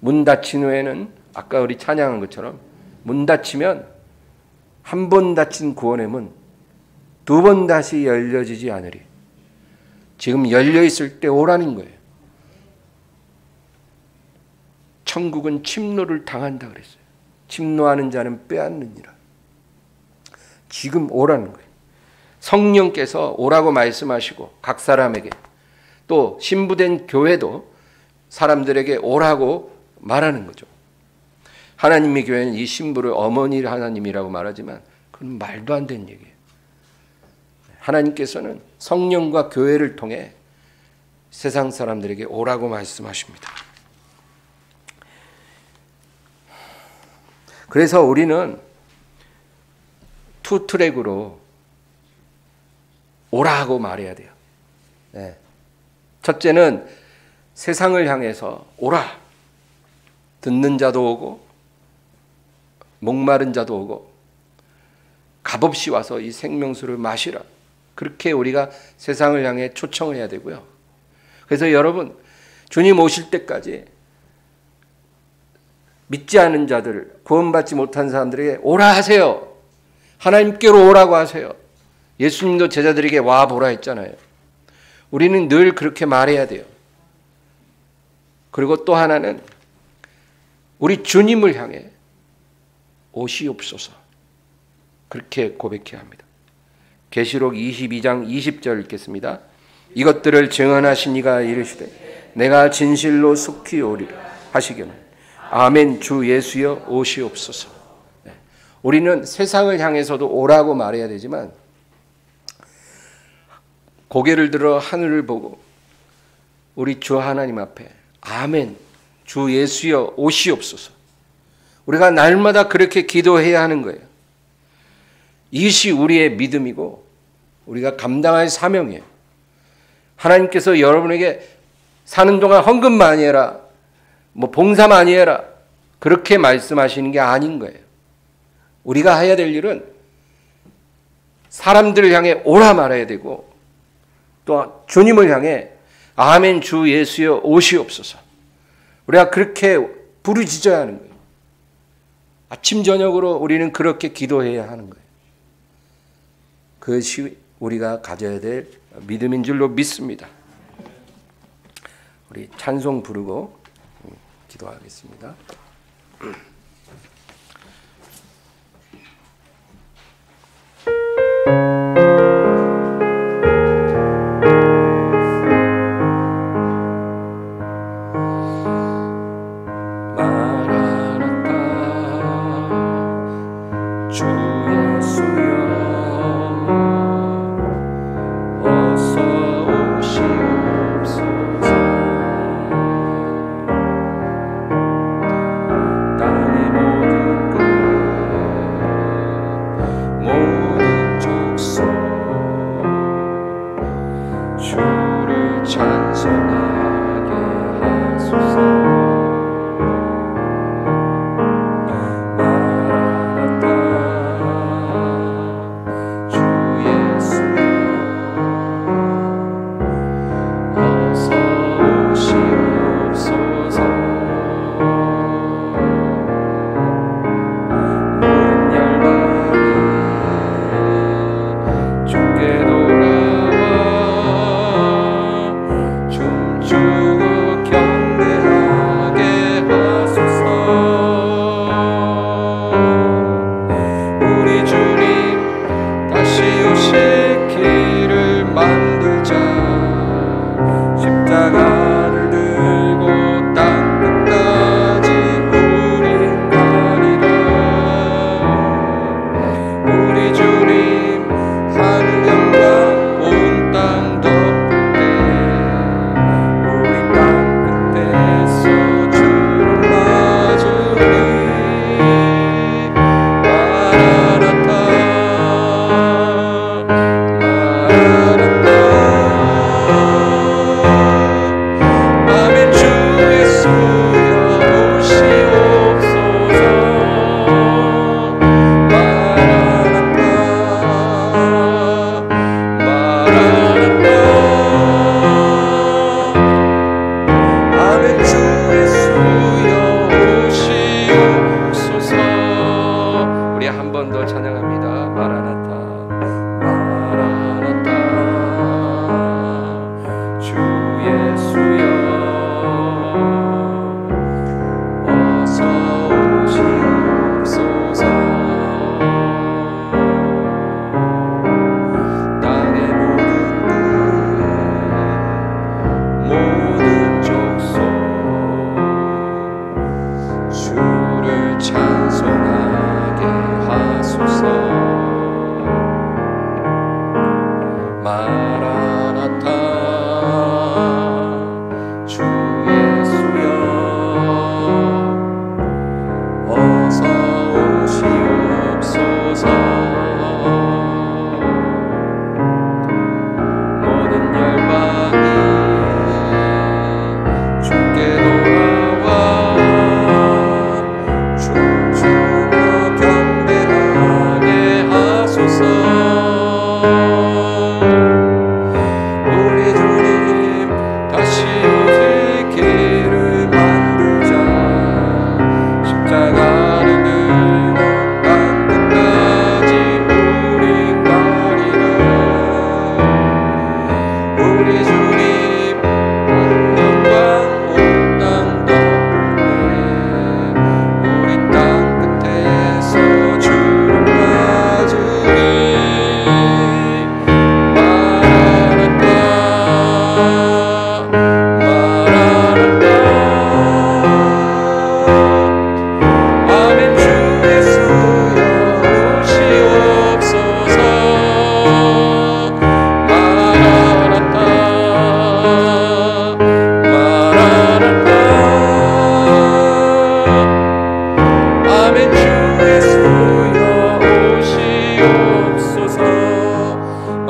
S1: 문 닫힌 후에는 아까 우리 찬양한 것처럼 문 닫히면 한 번 닫힌 구원의 문 두 번 다시 열려지지 않으리. 지금 열려있을 때 오라는 거예요. 천국은 침노를 당한다 그랬어요. 침노하는 자는 빼앗느니라. 지금 오라는 거예요. 성령께서 오라고 말씀하시고 각 사람에게 또 신부된 교회도 사람들에게 오라고 말하는 거죠. 하나님의 교회는 이 신부를 어머니 하나님이라고 말하지만 그건 말도 안 되는 얘기예요. 하나님께서는 성령과 교회를 통해 세상 사람들에게 오라고 말씀하십니다. 그래서 우리는 투 트랙으로 오라고 말해야 돼요. 네. 첫째는 세상을 향해서 오라. 듣는 자도 오고 목마른 자도 오고 값없이 와서 이 생명수를 마시라. 그렇게 우리가 세상을 향해 초청을 해야 되고요. 그래서 여러분 주님 오실 때까지 믿지 않은 자들, 구원받지 못한 사람들에게 오라 하세요. 하나님께로 오라고 하세요. 예수님도 제자들에게 와보라 했잖아요. 우리는 늘 그렇게 말해야 돼요. 그리고 또 하나는 우리 주님을 향해 오시옵소서. 그렇게 고백해야 합니다. 계시록 22장 20절 읽겠습니다. 이것들을 증언하신 이가 이르시되 내가 진실로 속히 오리라 하시기는 아멘. 주 예수여 오시옵소서. 우리는 세상을 향해서도 오라고 말해야 되지만 고개를 들어 하늘을 보고 우리 주 하나님 앞에 아멘, 주 예수여 오시옵소서. 우리가 날마다 그렇게 기도해야 하는 거예요. 이것이 우리의 믿음이고 우리가 감당할 사명이에요. 하나님께서 여러분에게 사는 동안 헌금 많이 해라, 봉사 많이 해라, 그렇게 말씀하시는 게 아닌 거예요. 우리가 해야 될 일은 사람들을 향해 오라 말해야 되고, 또 주님을 향해 아멘 주 예수여 오시옵소서. 우리가 그렇게 부르짖어야 하는 거예요. 아침 저녁으로 우리는 그렇게 기도해야 하는 거예요. 그것이 우리가 가져야 될 믿음인 줄로 믿습니다. 우리 찬송 부르고 기도하겠습니다.
S2: 땅의 모든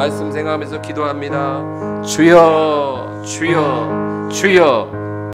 S1: 말씀 생각하면서 기도합니다. 주여, 주여, 주여.